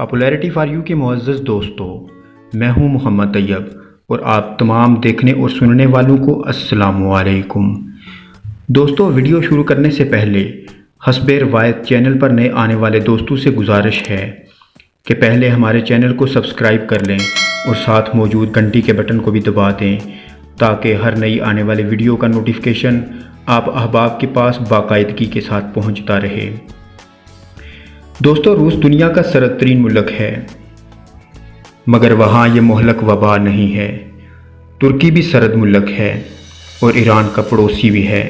Popularity for you کے معزز دوستو، میں ہوں محمد طیب اور آپ تمام دیکھنے اور سننے والوں کو السلام علیکم۔ دوستو، ویڈیو شروع کرنے سے پہلے حسب روایت چینل پر نئے آنے والے دوستوں سے گزارش ہے کہ پہلے ہمارے چینل کو سبسکرائب کر لیں اور ساتھ موجود گھنٹی کے بٹن کو بھی دبا دیں تاکہ ہر نئی آنے والی ویڈیو کا نوٹیفیکیشن آپ احباب کے پاس باقاعدگی کے ساتھ پہنچتا رہے۔ دوستو، روس دنیا کا سرد ترین ملک ہے، مگر وہاں یہ مہلک وبا نہیں ہے۔ ترکی بھی سرد ملک ہے اور ایران کا پڑوسی بھی ہے،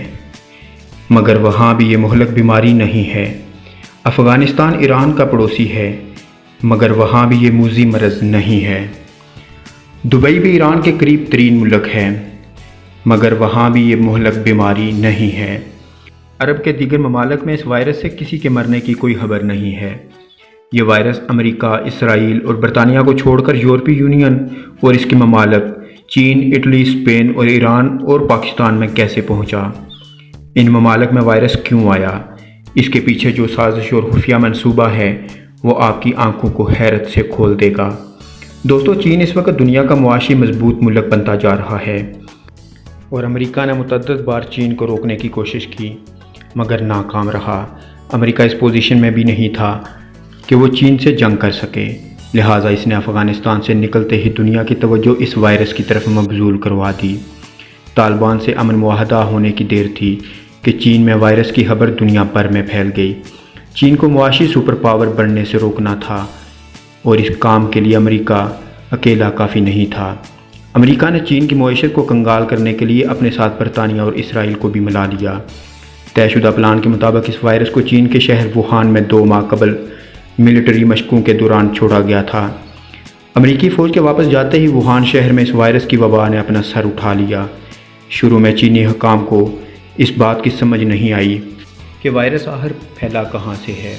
مگر وہاں بھی یہ مہلک بیماری نہیں ہے۔ افغانستان ایران کا پڑوسی ہے، مگر وہاں بھی یہ موذی مرض نہیں ہے۔ دبئی بھی ایران کے قریب ترین ملک ہے، مگر وہاں بھی یہ مہلک بیماری نہیں ہے۔ عرب کے دیگر ممالک میں اس وائرس سے کسی کے مرنے کی کوئی خبر نہیں ہے۔ یہ وائرس امریکہ، اسرائیل اور برطانیہ کو چھوڑ کر یورپی یونین اور اس کے ممالک چین، اٹلی، اسپین اور ایران اور پاکستان میں کیسے پہنچا؟ ان ممالک میں وائرس کیوں آیا؟ اس کے پیچھے جو سازش اور خفیہ منصوبہ ہے وہ آپ کی آنکھوں کو حیرت سے کھول دے گا۔ دوستو، چین اس وقت دنیا کا معاشی مضبوط ملک بنتا جا رہا ہے اور امریکہ نے متعدد بار چین کو روکنے کی کوشش کی مگر ناکام رہا۔ امریکہ اس پوزیشن میں بھی نہیں تھا کہ وہ چین سے جنگ کر سکے، لہٰذا اس نے افغانستان سے نکلتے ہی دنیا کی توجہ اس وائرس کی طرف مبذول کروا دی۔ طالبان سے امن معاہدہ ہونے کی دیر تھی کہ چین میں وائرس کی خبر دنیا بھر میں پھیل گئی۔ چین کو معاشی سپر پاور بننے سے روکنا تھا اور اس کام کے لیے امریکہ اکیلا کافی نہیں تھا۔ امریکہ نے چین کی معیشت کو کنگال کرنے کے لیے اپنے ساتھ برطانیہ اور اسرائیل کو بھی ملا لیا۔ طے شدہ پلان کے مطابق اس وائرس کو چین کے شہر ووہان میں 2 ماہ قبل ملٹری مشقوں کے دوران چھوڑا گیا تھا۔ امریکی فوج کے واپس جاتے ہی ووہان شہر میں اس وائرس کی وبا نے اپنا سر اٹھا لیا۔ شروع میں چینی حکام کو اس بات کی سمجھ نہیں آئی کہ وائرس آخر پھیلا کہاں سے ہے۔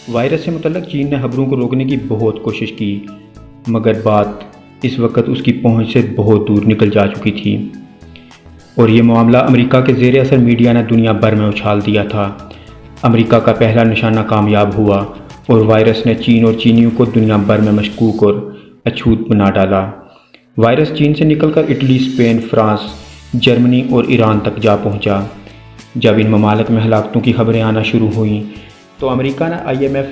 وائرس سے متعلق چین نے خبروں کو روکنے کی بہت کوشش کی، مگر بات اس وقت اس کی پہنچ سے بہت دور نکل جا چکی تھی اور یہ معاملہ امریکہ کے زیر اثر میڈیا نے دنیا بھر میں اچھال دیا تھا۔ امریکہ کا پہلا نشانہ کامیاب ہوا اور وائرس نے چین اور چینیوں کو دنیا بھر میں مشکوک اور اچھوت بنا ڈالا۔ وائرس چین سے نکل کر اٹلی، اسپین، فرانس، جرمنی اور ایران تک جا پہنچا۔ جب ان ممالک میں ہلاکتوں کی خبریں آنا شروع ہوئیں تو امریکہ نے IMF،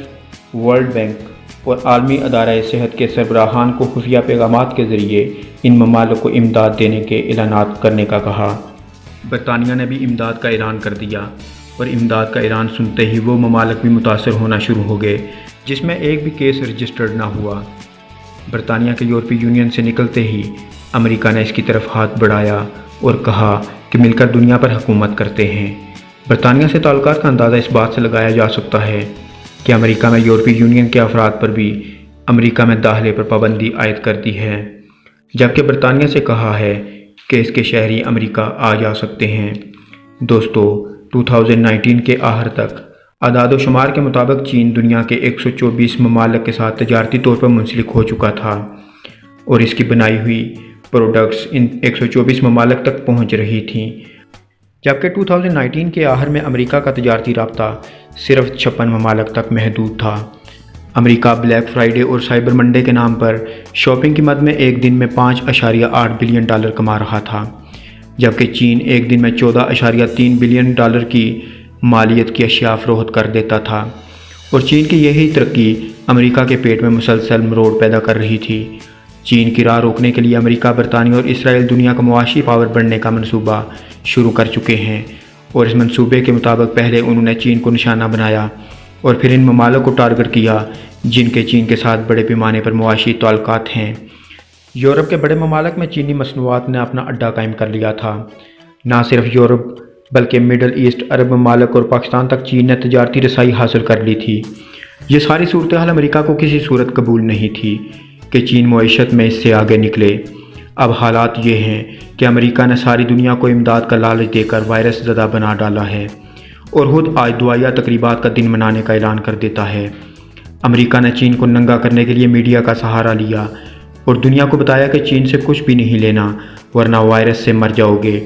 ورلڈ بینک اور عالمی ادارہ صحت کے سربراہان کو خفیہ پیغامات کے ذریعے ان ممالک کو امداد دینے کے اعلانات کرنے کا کہا۔ برطانیہ نے بھی امداد کا اعلان کر دیا اور امداد کا اعلان سنتے ہی وہ ممالک بھی متاثر ہونا شروع ہو گئے جس میں ایک بھی کیس رجسٹرڈ نہ ہوا۔ برطانیہ کے یورپی یونین سے نکلتے ہی امریکہ نے اس کی طرف ہاتھ بڑھایا اور کہا کہ مل کر دنیا پر حکومت کرتے ہیں۔ برطانیہ سے تعلقات کا اندازہ اس بات سے لگایا جا سکتا ہے کہ امریکہ میں یورپی یونین کے افراد پر بھی امریکہ میں داخلے پر پابندی عائد کر دی ہے، جبکہ برطانیہ سے کہا ہے کہ اس کے شہری امریکہ آ جا سکتے ہیں۔ دوستو، 2019 کے آخر تک اعداد و شمار کے مطابق چین دنیا کے 124 ممالک کے ساتھ تجارتی طور پر منسلک ہو چکا تھا اور اس کی بنائی ہوئی پروڈکٹس ان 124 ممالک تک پہنچ رہی تھیں، جبکہ 2019 کے آخر میں امریکہ کا تجارتی رابطہ صرف 56 ممالک تک محدود تھا۔ امریکہ بلیک فرائیڈے اور سائبر منڈے کے نام پر شاپنگ کی مد میں ایک دن میں $5.8 بلین کما رہا تھا، جبکہ چین ایک دن میں $14.3 بلین کی مالیت کی اشیاء فروخت کر دیتا تھا اور چین کی یہی ترقی امریکہ کے پیٹ میں مسلسل مروڑ پیدا کر رہی تھی۔ چین کی راہ روکنے کے لیے امریکہ، برطانیہ اور اسرائیل دنیا کا معاشی پاور بننے کا منصوبہ شروع کر چکے ہیں اور اس منصوبے کے مطابق پہلے انہوں نے چین کو نشانہ بنایا اور پھر ان ممالک کو ٹارگٹ کیا جن کے چین کے ساتھ بڑے پیمانے پر معاشی تعلقات ہیں۔ یورپ کے بڑے ممالک میں چینی مصنوعات نے اپنا اڈہ قائم کر لیا تھا۔ نہ صرف یورپ بلکہ مڈل ایسٹ، عرب ممالک اور پاکستان تک چین نے تجارتی رسائی حاصل کر لی تھی۔ یہ ساری صورتحال امریکہ کو کسی صورت قبول نہیں تھی کہ چین معیشت میں اس سے آگے نکلے۔ اب حالات یہ ہیں کہ امریکہ نے ساری دنیا کو امداد کا لالچ دے کر وائرس زدہ بنا ڈالا ہے اور خود آج دعائیہ تقریبات کا دن منانے کا اعلان کر دیتا ہے۔ امریکہ نے چین کو ننگا کرنے کے لیے میڈیا کا سہارا لیا اور دنیا کو بتایا کہ چین سے کچھ بھی نہیں لینا ورنہ وائرس سے مر جاؤ گے۔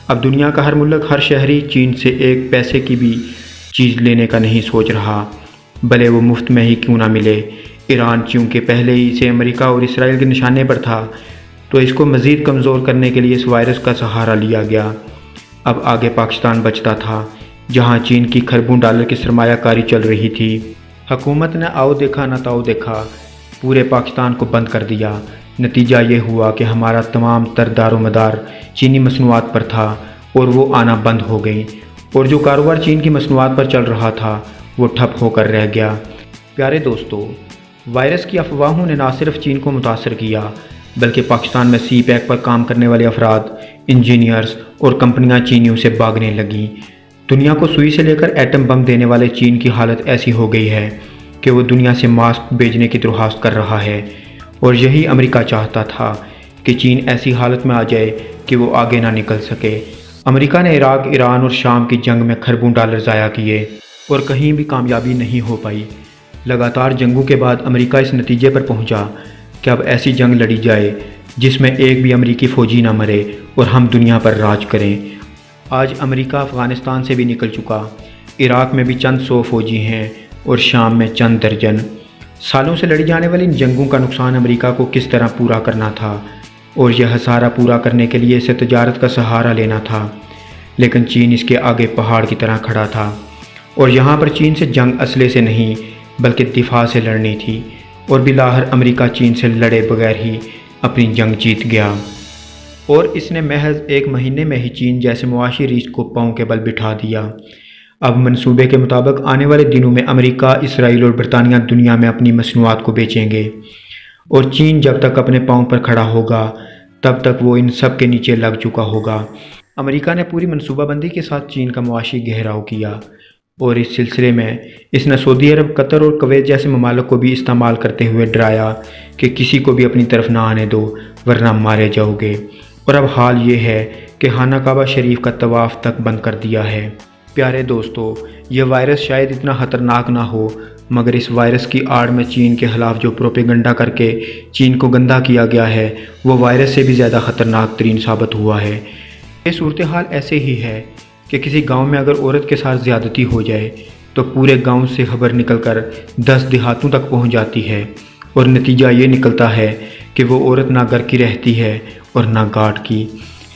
اب دنیا کا ہر ملک، ہر شہری چین سے ایک پیسے کی بھی چیز لینے کا نہیں سوچ رہا، بھلے وہ مفت میں ہی کیوں نہ ملے۔ ایران چونکہ پہلے ہی سے امریکہ اور اسرائیل کے نشانے پر تھا تو اس کو مزید کمزور کرنے کے لیے اس وائرس کا سہارا لیا گیا۔ اب آگے پاکستان بچتا تھا جہاں چین کی کھربوں ڈالر کی سرمایہ کاری چل رہی تھی۔ حکومت نے آؤ دیکھا نہ تاؤ دیکھا پورے پاکستان کو بند کر دیا۔ نتیجہ یہ ہوا کہ ہمارا تمام تر دار و مدار چینی مصنوعات پر تھا اور وہ آنا بند ہو گئی، اور جو کاروبار چین کی مصنوعات پر چل رہا تھا وہ ٹھپ ہو کر رہ گیا۔ پیارے دوستو، وائرس کی افواہوں نے نہ صرف چین کو متاثر کیا بلکہ پاکستان میں سی پیک پر کام کرنے والے افراد، انجینئرز اور کمپنیاں چینیوں سے بھاگنے لگیں۔ دنیا کو سوئی سے لے کر ایٹم بم دینے والے چین کی حالت ایسی ہو گئی ہے کہ وہ دنیا سے ماسک بھیجنے کی درخواست کر رہا ہے، اور یہی امریکہ چاہتا تھا کہ چین ایسی حالت میں آ جائے کہ وہ آگے نہ نکل سکے۔ امریکہ نے عراق، ایران اور شام کی جنگ میں کھربوں ڈالر ضائع کیے اور کہیں بھی کامیابی نہیں ہو پائی۔ لگاتار جنگوں کے بعد امریکہ اس نتیجے پر پہنچا کہ اب ایسی جنگ لڑی جائے جس میں ایک بھی امریکی فوجی نہ مرے اور ہم دنیا پر راج کریں۔ آج امریکہ افغانستان سے بھی نکل چکا، عراق میں بھی چند سو فوجی ہیں اور شام میں چند درجن۔ سالوں سے لڑی جانے والی ان جنگوں کا نقصان امریکہ کو کس طرح پورا کرنا تھا، اور یہ خسارہ پورا کرنے کے لیے اسے تجارت کا سہارا لینا تھا، لیکن چین اس کے آگے پہاڑ کی طرح کھڑا تھا، اور یہاں پر چین سے جنگ اسلحے سے نہیں بلکہ دفاع سے لڑنی تھی، اور بالآخر امریکہ چین سے لڑے بغیر ہی اپنی جنگ جیت گیا، اور اس نے محض 1 مہینے میں ہی چین جیسے معاشی ریچھ کو پاؤں کے بل بٹھا دیا۔ اب منصوبے کے مطابق آنے والے دنوں میں امریکہ، اسرائیل اور برطانیہ دنیا میں اپنی مصنوعات کو بیچیں گے، اور چین جب تک اپنے پاؤں پر کھڑا ہوگا تب تک وہ ان سب کے نیچے لگ چکا ہوگا۔ امریکہ نے پوری منصوبہ بندی کے ساتھ چین کا معاشی گہراؤ کیا، اور اس سلسلے میں اس نے سعودی عرب، قطر اور کویت جیسے ممالک کو بھی استعمال کرتے ہوئے ڈرایا کہ کسی کو بھی اپنی طرف نہ آنے دو ورنہ مارے جاؤ گے، اور اب حال یہ ہے کہ خانہ کعبہ شریف کا طواف تک بند کر دیا ہے۔ پیارے دوستو، یہ وائرس شاید اتنا خطرناک نہ ہو، مگر اس وائرس کی آڑ میں چین کے خلاف جو پروپیگنڈا کر کے چین کو گندا کیا گیا ہے وہ وائرس سے بھی زیادہ خطرناک ترین ثابت ہوا ہے۔ یہ صورتحال ایسے ہی ہے کہ کسی گاؤں میں اگر عورت کے ساتھ زیادتی ہو جائے تو پورے گاؤں سے خبر نکل کر 10 دیہاتوں تک پہنچ جاتی ہے، اور نتیجہ یہ نکلتا ہے کہ وہ عورت نہ گھر کی رہتی ہے اور نہ گھاٹ کی۔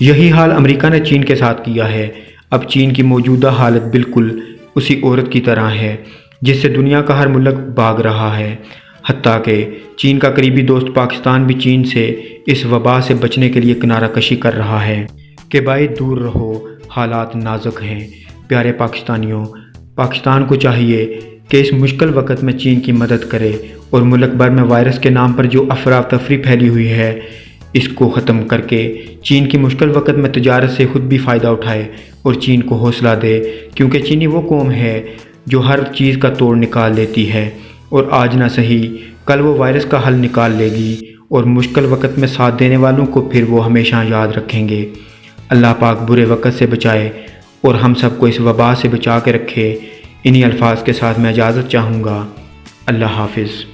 یہی حال امریکہ نے چین کے ساتھ کیا ہے۔ اب چین کی موجودہ حالت بالکل اسی عورت کی طرح ہے جس سے دنیا کا ہر ملک بھاگ رہا ہے، حتیٰ کہ چین کا قریبی دوست پاکستان بھی چین سے اس وبا سے بچنے کے لیے کنارہ کشی کر رہا ہے کہ بھائی دور رہو، حالات نازک ہیں۔ پیارے پاکستانیوں، پاکستان کو چاہیے کہ اس مشکل وقت میں چین کی مدد کرے اور ملک بھر میں وائرس کے نام پر جو افراتفری پھیلی ہوئی ہے اس کو ختم کر کے چین کی مشکل وقت میں تجارت سے خود بھی فائدہ اٹھائے اور چین کو حوصلہ دے، کیونکہ چینی وہ قوم ہے جو ہر چیز کا توڑ نکال لیتی ہے، اور آج نہ صحیح کل وہ وائرس کا حل نکال لے گی، اور مشکل وقت میں ساتھ دینے والوں کو پھر وہ ہمیشہ یاد رکھیں گے۔ اللہ پاک برے وقت سے بچائے اور ہم سب کو اس وبا سے بچا کے رکھے۔ انہی الفاظ کے ساتھ میں اجازت چاہوں گا۔ اللہ حافظ۔